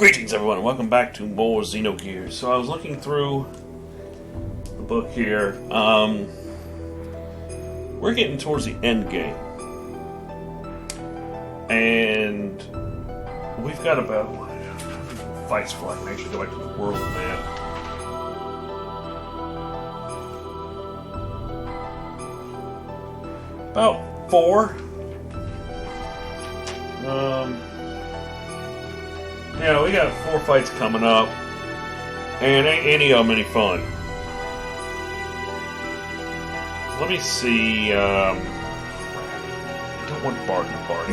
Greetings everyone, welcome back to more Xenogears. So I was looking through the book here. We're getting towards the end game. And we've got about fights for I can actually go back to the world map. About 4. Yeah, we got 4 fights coming up, and ain't any of them any fun. Let me see, I don't want Bart in the party.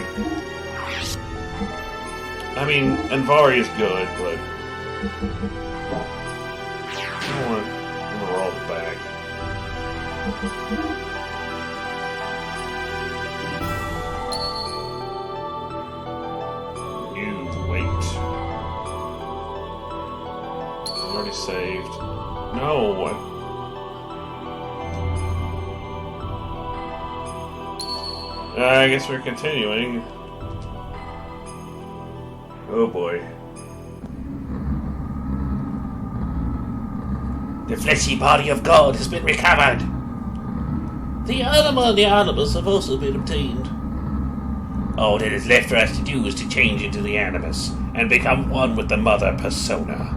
I mean, Anvari is good, but I don't want Emerald back. Already saved. No. I guess we're continuing. Oh boy. The fleshy body of God has been recovered. The anima and the animus have also been obtained. All that is left for us to do is to change into the animus and become one with the mother persona.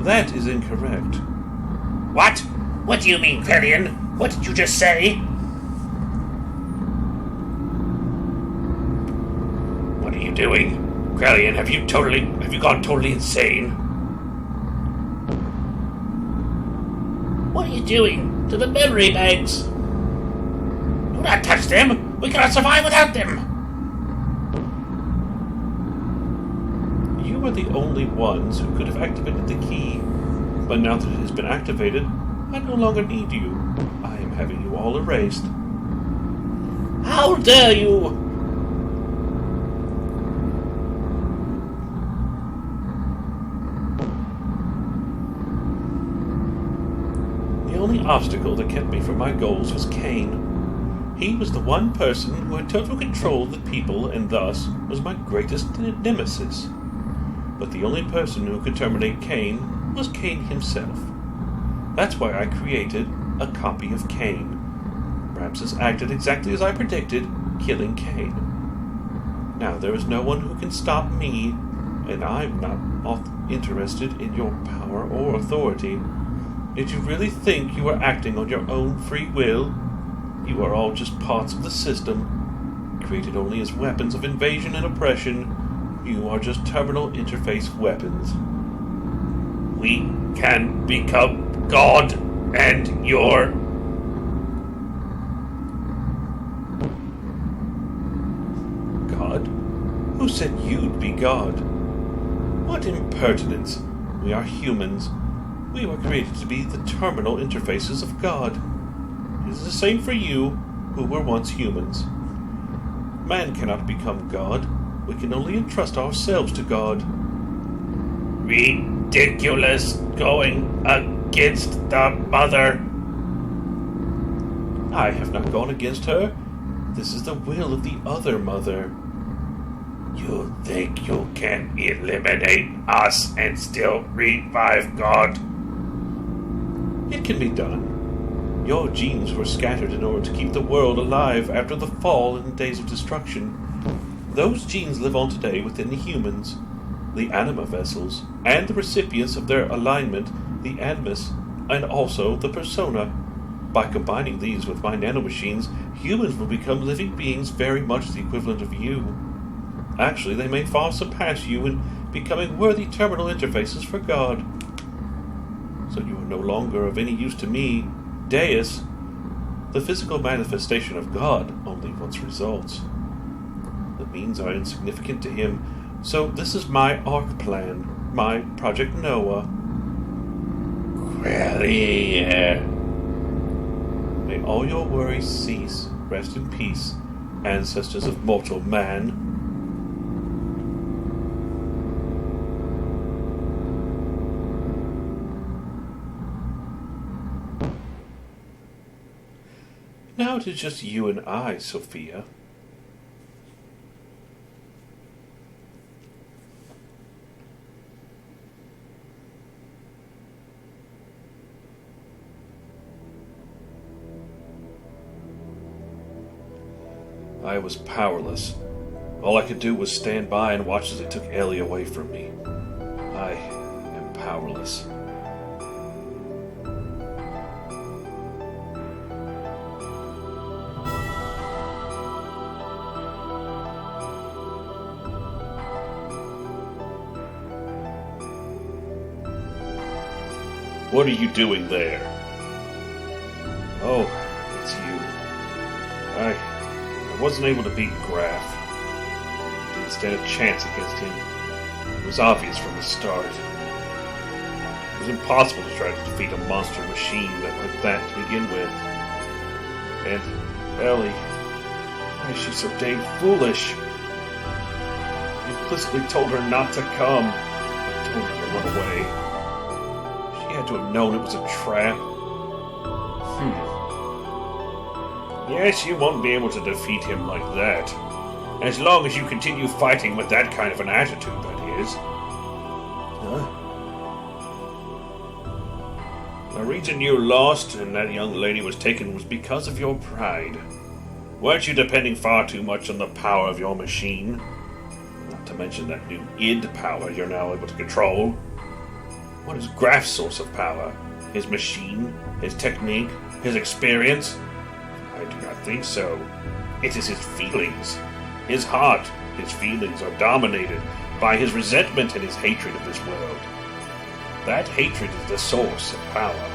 That is incorrect. What? What do you mean, Krellian? What did you just say? What are you doing? Krellian, have you gone totally insane? What are you doing to the memory banks? Do not touch them! We cannot survive without them! You were the only ones who could have activated the key. But now that it has been activated, I no longer need you. I am having you all erased. How dare you! The only obstacle that kept me from my goals was Cain. He was the one person who had total control of the people and thus was my greatest nemesis. But the only person who could terminate Cain was Cain himself. That's why I created a copy of Cain. Ramses acted exactly as I predicted, killing Cain. Now there is no one who can stop me, and I'm not interested in your power or authority. Did you really think you were acting on your own free will? You are all just parts of the system, created only as weapons of invasion and oppression. You are just terminal interface weapons. We can become God and your... God? Who said you'd be God? What impertinence! We are humans. We were created to be the terminal interfaces of God. It is the same for you, who were once humans. Man cannot become God. We can only entrust ourselves to God. Ridiculous, going against the mother. I have not gone against her. This is the will of the other mother. You think you can eliminate us and still revive God? It can be done. Your genes were scattered in order to keep the world alive after the fall and days of destruction. Those genes live on today within the humans, the anima vessels, and the recipients of their alignment, the animus, and also the persona. By combining these with my nanomachines, humans will become living beings very much the equivalent of you. Actually, they may far surpass you in becoming worthy terminal interfaces for God. So you are no longer of any use to me, Deus. The physical manifestation of God only wants results. The means are insignificant to him, so this is my arc plan, my Project Noah. Really? May all your worries cease. Rest in peace, ancestors of mortal man. Now it is just you and I, Sophia. I was powerless. All I could do was stand by and watch as they took Ellie away from me. I am powerless. What are you doing there? Oh, it's you. I wasn't able to beat Graf. Didn't stand a chance against him. It was obvious from the start. It was impossible to try to defeat a monster machine like that to begin with. And Ellie, why is she so dang foolish? I implicitly told her not to come. I told her to run away. She had to have known it was a trap. Yes, you won't be able to defeat him like that. As long as you continue fighting with that kind of an attitude, that is. Huh? The reason you lost and that young lady was taken was because of your pride. Weren't you depending far too much on the power of your machine? Not to mention that new id power you're now able to control. What is Graf's source of power? His machine? His technique? His experience? I do not think so. It is his feelings. His heart, his feelings are dominated by his resentment and his hatred of this world. That hatred is the source of power.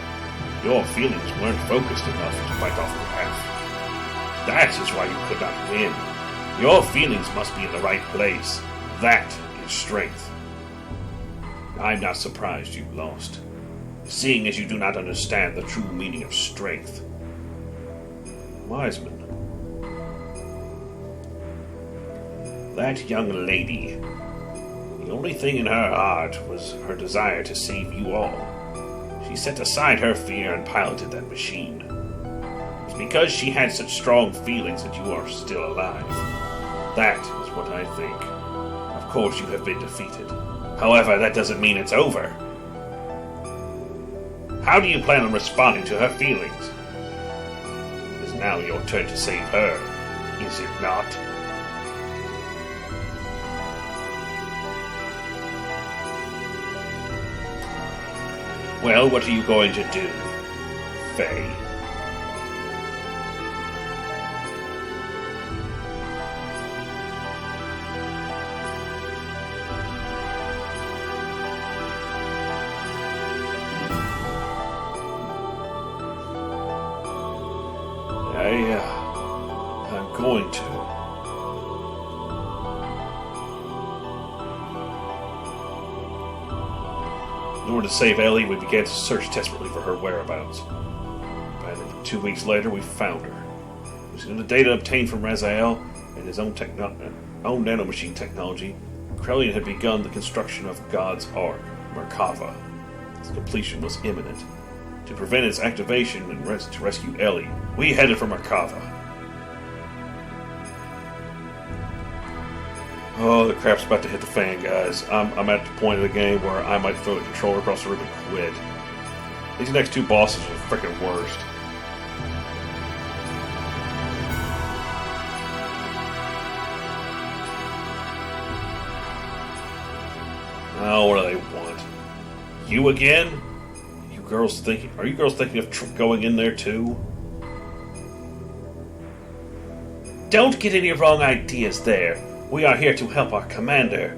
Your feelings weren't focused enough to fight off Graf. That is why you could not win. Your feelings must be in the right place. That is strength. I'm not surprised you lost, seeing as you do not understand the true meaning of strength. Wiseman. That young lady, the only thing in her heart was her desire to save you all. She set aside her fear and piloted that machine. It's because she had such strong feelings that you are still alive. That is what I think. Of course you have been defeated. However, that doesn't mean it's over. How do you plan on responding to her feelings? It is now your turn to save her, is it not? Well, what are you going to do, Faye? I'm going to. In order to save Ellie, we began to search desperately for her whereabouts. And 2 weeks later, we found her. Using the data obtained from Raziel and his own nanomachine technology, Krellian had begun the construction of God's Ark, Merkava. Its completion was imminent. To prevent its activation and to rescue Ellie, we headed for Merkava. Oh, the crap's about to hit the fan, guys. I'm at the point of the game where I might throw the controller across the room and quit. These next two bosses are the freaking worst. Oh, what do they want? You again? Are you girls thinking of going in there too? Don't get any wrong ideas there. We are here to help our commander.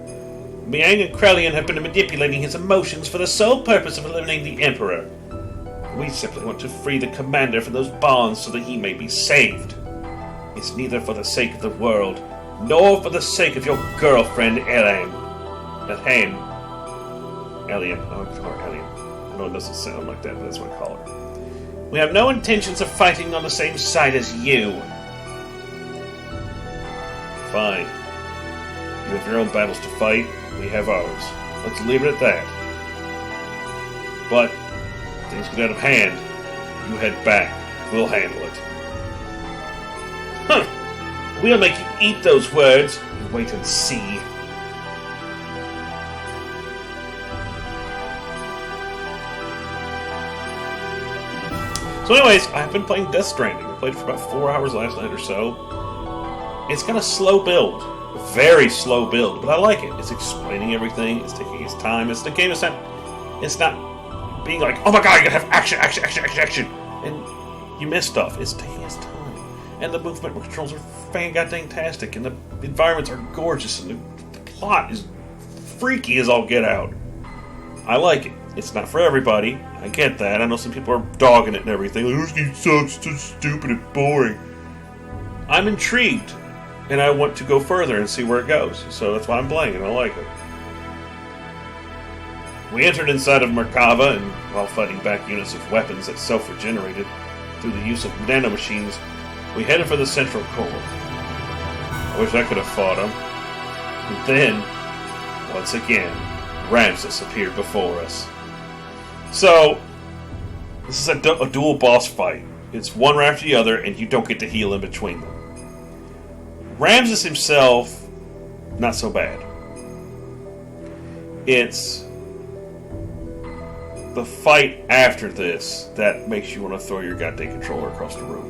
Miang and Krellian have been manipulating his emotions for the sole purpose of eliminating the Emperor. We simply want to free the commander from those bonds so that he may be saved. It's neither for the sake of the world, nor for the sake of your girlfriend, Eliam. Eliam. I know it doesn't sound like that, but that's what I call her. We have no intentions of fighting on the same side as you. Fine. You have your own battles to fight, we have ours. Let's leave it at that. But, if things get out of hand, you head back. We'll handle it. Huh! We'll make you eat those words. You wait and see. So anyways, I've been playing Death Stranding. I played it for about 4 hours last night or so. It's got a slow build. Very slow build, but I like it. It's explaining everything. It's taking its time. It's the game is not. It's not being like, oh my god, you gotta have action, action, action, action, action, and you miss stuff. It's taking its time, and the movement controls are fan-goddamn-tastic, and the environments are gorgeous, and the plot is freaky as all get out. I like it. It's not for everybody. I get that. I know some people are dogging it and everything. This game sucks. It's so stupid and boring. I'm intrigued, and I want to go further and see where it goes. So that's why I'm playing it. I like it. We entered inside of Merkava, and while fighting back units of weapons that self-regenerated through the use of nanomachines, we headed for the central core. I wish I could have fought him. And then, once again, Ramses appeared before us. So, this is a dual boss fight. It's one right after the other, and you don't get to heal in between them. Ramses himself, not so bad. It's the fight after this that makes you want to throw your goddamn controller across the room.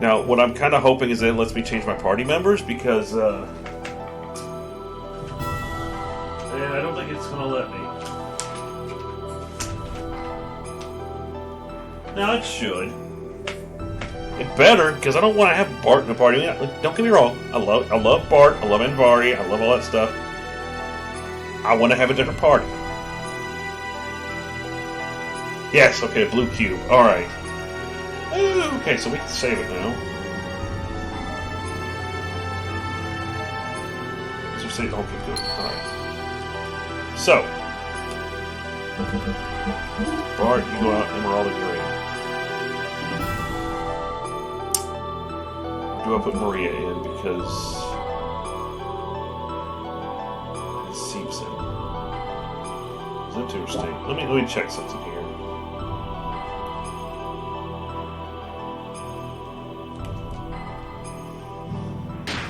Now, what I'm kind of hoping is that it lets me change my party members, because and I don't think it's going to let me. No, it should. It better, because I don't want to have Bart in the party. Don't get me wrong. I love Bart. I love Andvari. I love all that stuff. I want to have a different party. Yes, okay, blue cube. Alright. Okay, so we can save it now. So save. Okay, good. Alright. So. Bart, you go out, Emerald and Maria. Do I put Maria in because it seems in. That's interesting. Let me check something here.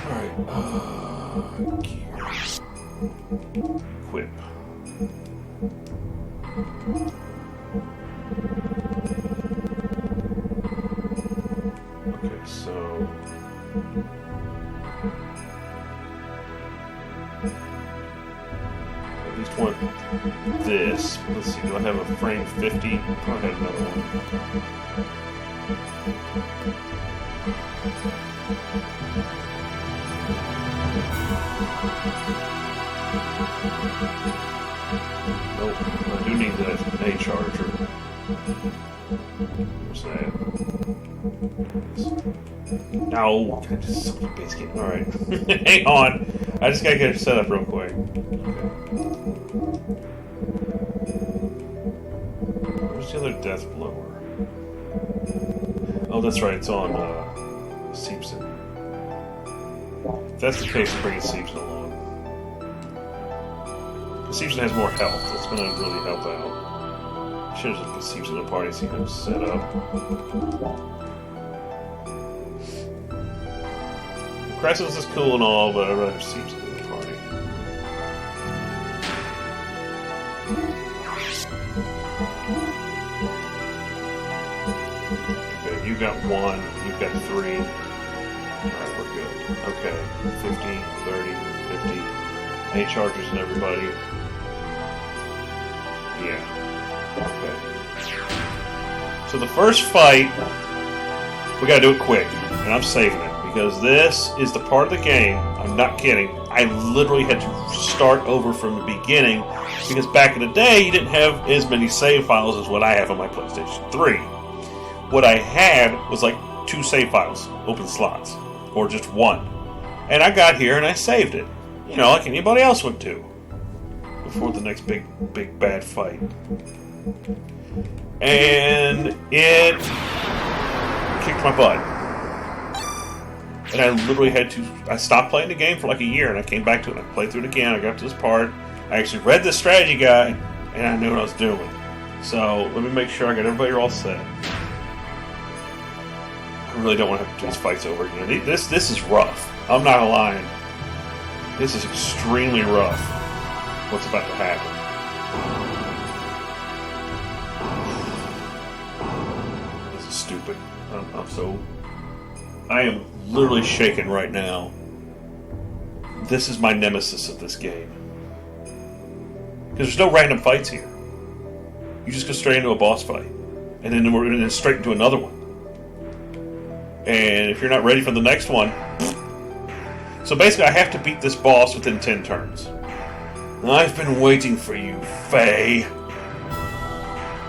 Alright. Gears. Equip. Okay, so at least want this. Let's see, do I have a frame 50? Probably have another one. Nope, I do need that A charger. Where's that? No, I just son of a biscuit. Alright. Hang on. I just gotta get it set up real quick. Okay. Where's the other death blower? Oh, that's right, it's on Seepson. If that's the case, bring Seepson along. Seepson has more health. That's going to really help out. Should have just put Seepson in the party, see him set up. Crescents is cool and all, but I'd rather have Seepson in the party. Okay, you got one, you've got three. Alright, we're good. Okay, 50, 30, 50. 8 chargers and everybody. Yeah. Okay. So the first fight, we gotta do it quick. And I'm saving it. Because this is the part of the game, I'm not kidding, I literally had to start over from the beginning. Because back in the day, you didn't have as many save files as what I have on my PlayStation 3. What I had was like 2 save files, open slots. Or just one. And I got here and I saved it. You know, like anybody else would do. Before the next big bad fight. And it kicked my butt. And I literally had to... I stopped playing the game for like a year, and I came back to it, and I played through it again. I got to this part. I actually read the strategy guide, and I knew what I was doing. So, let me make sure I got everybody all set. I really don't want to have to do these fights over again. This is rough. I'm not lying. This is extremely rough. What's about to happen? This is stupid. I am literally shaking right now. This is my nemesis of this game. Because there's no random fights here. You just go straight into a boss fight. And then straight into another one. And if you're not ready for the next one... So basically I have to beat this boss within 10 turns. I've been waiting for you, Faye.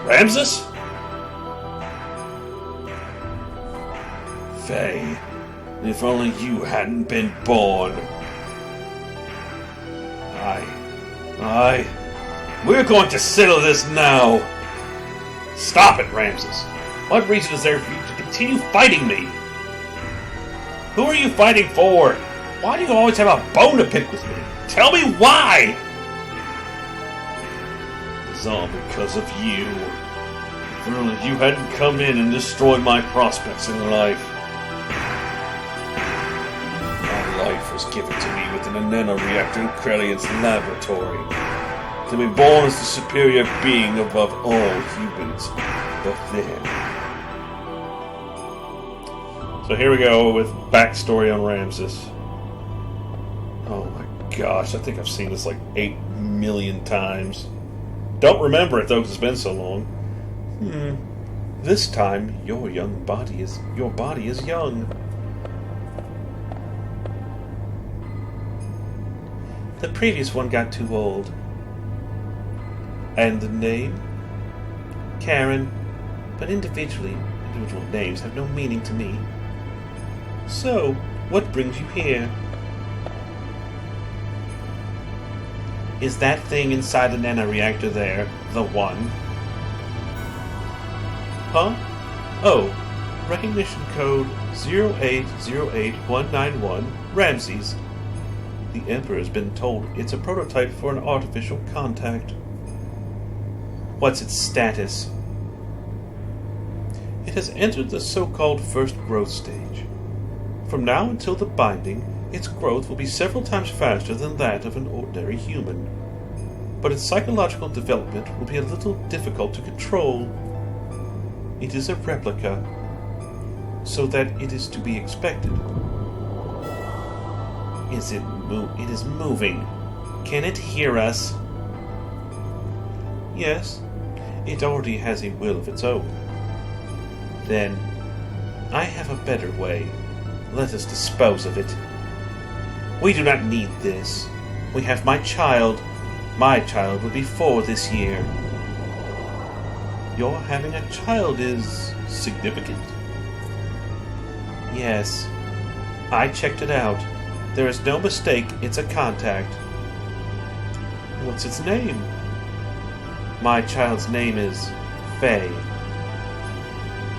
Ramses? Faye, if only you hadn't been born. We're going to settle this now. Stop it, Ramses. What reason is there for you to continue fighting me? Who are you fighting for? Why do you always have a bone to pick with me? Tell me why! It's all because of you. If only you hadn't come in and destroyed my prospects in life. My life was given to me within a nanoreactor in Krelian's laboratory. To be born as the superior being above all humans. But then... So here we go with backstory on Ramses. Oh my gosh, I think I've seen this like 8 million times. Don't remember it though, because it's been so long. This time, your body is young. The previous one got too old. And the name? Karen. But individual names have no meaning to me. So, what brings you here? Is that thing inside the nanoreactor there the one? Huh? Oh, recognition code 0808191, Ramses. The Emperor has been told it's a prototype for an artificial contact. What's its status? It has entered the so-called first growth stage. From now until the binding, its growth will be several times faster than that of an ordinary human. But its psychological development will be a little difficult to control. It is a replica, so that it is to be expected. It is moving. Can it hear us? Yes, it already has a will of its own. Then, I have a better way. Let us dispose of it. We do not need this. We have my child. My child will be 4 this year. Your having a child is significant. Yes. I checked it out. There is no mistake, it's a contact. What's its name? My child's name is Faye.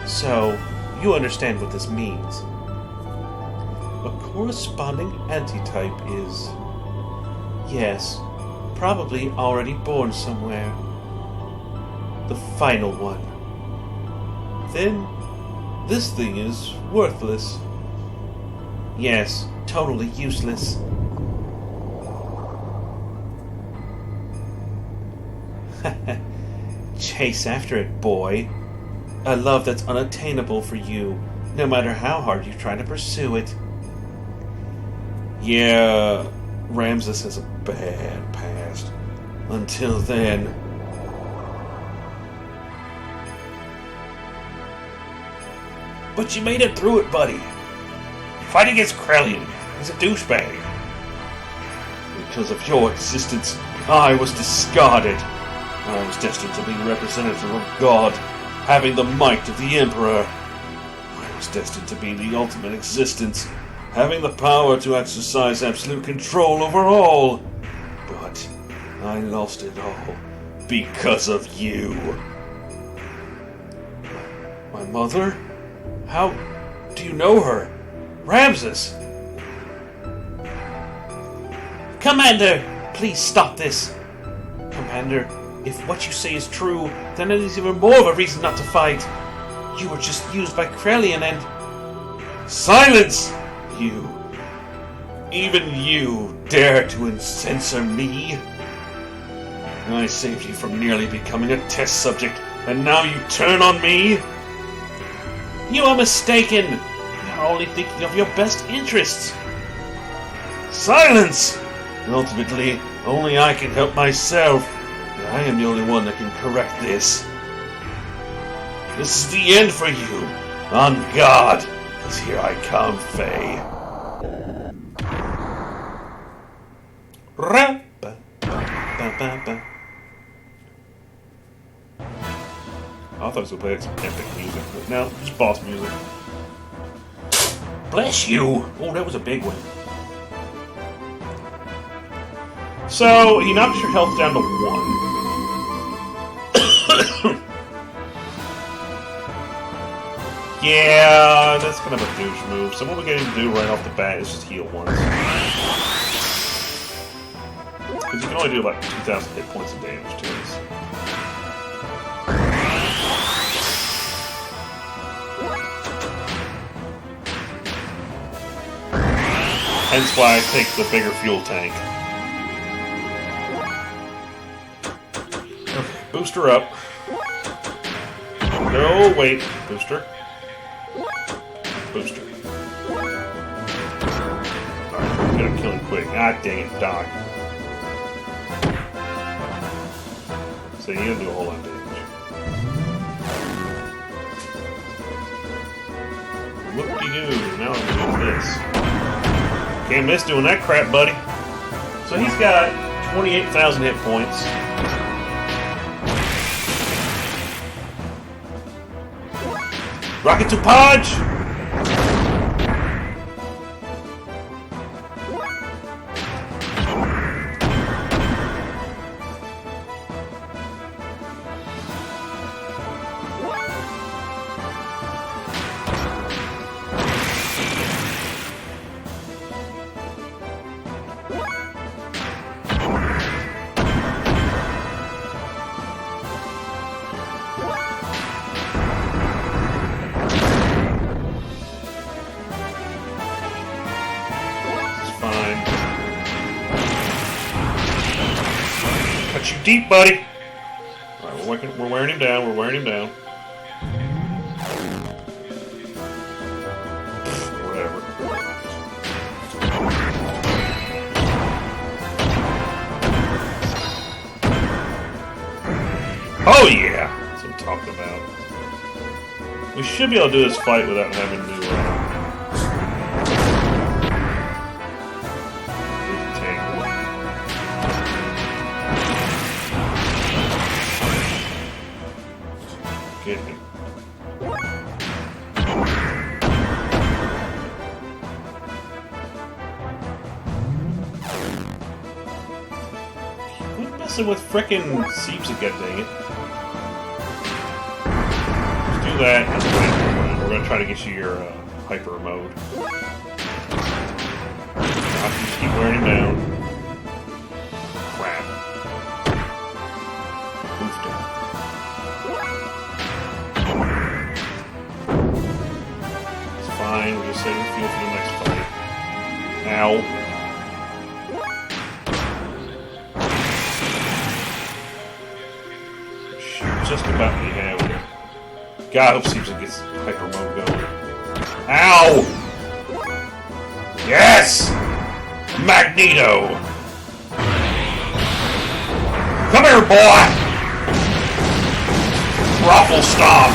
So, you understand what this means. A corresponding antitype is... Yes, probably already born somewhere. The final one. Then, this thing is worthless. Yes, totally useless. Chase after it, boy. A love that's unattainable for you, no matter how hard you try to pursue it. Yeah, Ramses has a bad past. Until then... But you made it through it, buddy. Fighting against Krelian. He's a douchebag. Because of your existence, I was discarded. I was destined to be representative of God, having the might of the Emperor. I was destined to be the ultimate existence, having the power to exercise absolute control over all. But I lost it all because of you. My mother? How do you know her? Ramses! Commander! Please stop this! Commander, if what you say is true, then it is even more of a reason not to fight. You were just used by Krelian and... Silence! You... Even you dare to censor me? I saved you from nearly becoming a test subject, and now you turn on me? You are mistaken! only thinking of your best interests. Silence! Ultimately, only I can help myself. I am the only one that can correct this. This is the end for you. On guard, because here I come, Faye. I thought it was going to play some epic music, but no, it's boss music. Bless you! Oh, that was a big one. So, he knocks your health down to 1. Yeah, that's kind of a douche move. So what we're going to do right off the bat is just heal once. Because you can only do about 2,000 hit points of damage to us. Hence why I take the bigger fuel tank. Okay, booster up. No, wait. Booster. Booster. Alright, we're gonna kill him quick. God dang it, Doc. So he didn't do a whole lot of damage. Whoop-de-doo. Now I'm doing this. Can't miss doing that crap, buddy. So he's got 28,000 hit points. Rocket to Podge! Cut you deep, buddy. Alright, we're wearing him down. We're wearing him down. Whatever. Oh yeah! That's what I'm talking about. We should be able to do this fight without having to get him. Quit messing with frickin' Seeps again, dang it. Just do that, and we're gonna try to get you your hyper mode. I'll just keep wearing him down. Crap. Oofed him. Fine, we're just saving fuel for the next fight. Ow. Shoot, just about we have it. God, I hope Seeps gets hyper mode going. Ow! Yes! Magneto! Come here, boy! Ruffle stomp!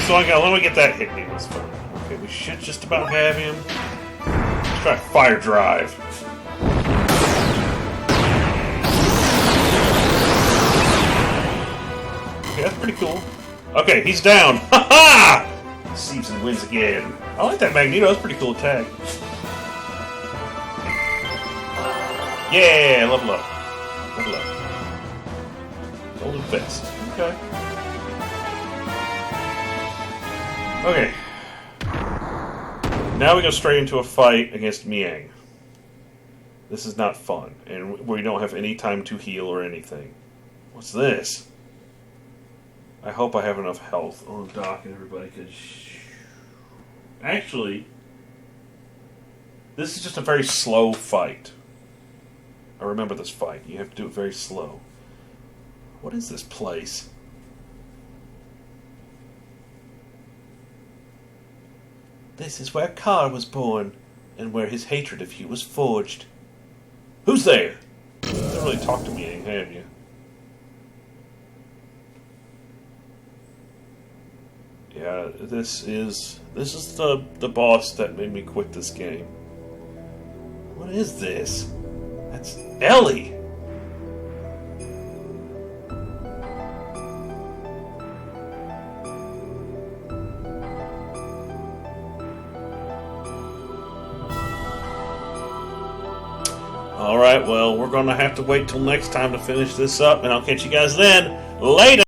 So I got, let me get that hit me this fun. Okay, we should just about have him. Let's try Fire Drive. Okay, that's pretty cool. Okay, he's down. Ha ha! Season wins again. I like that Magneto. That's a pretty cool attack. Yeah, level up. Level up. Golden Vest. Okay. Okay. Now we go straight into a fight against Miang. This is not fun, and we don't have any time to heal or anything. What's this? I hope I have enough health on Doc and everybody, because... Actually, this is just a very slow fight. I remember this fight. You have to do it very slow. What is this place? This is where Carr was born, and where his hatred of you was forged. Who's there? You haven't really talked to me any, have you? Yeah, this is the boss that made me quit this game. What is this? That's Ellie! Alright, well, we're gonna have to wait till next time to finish this up, and I'll catch you guys then. Later!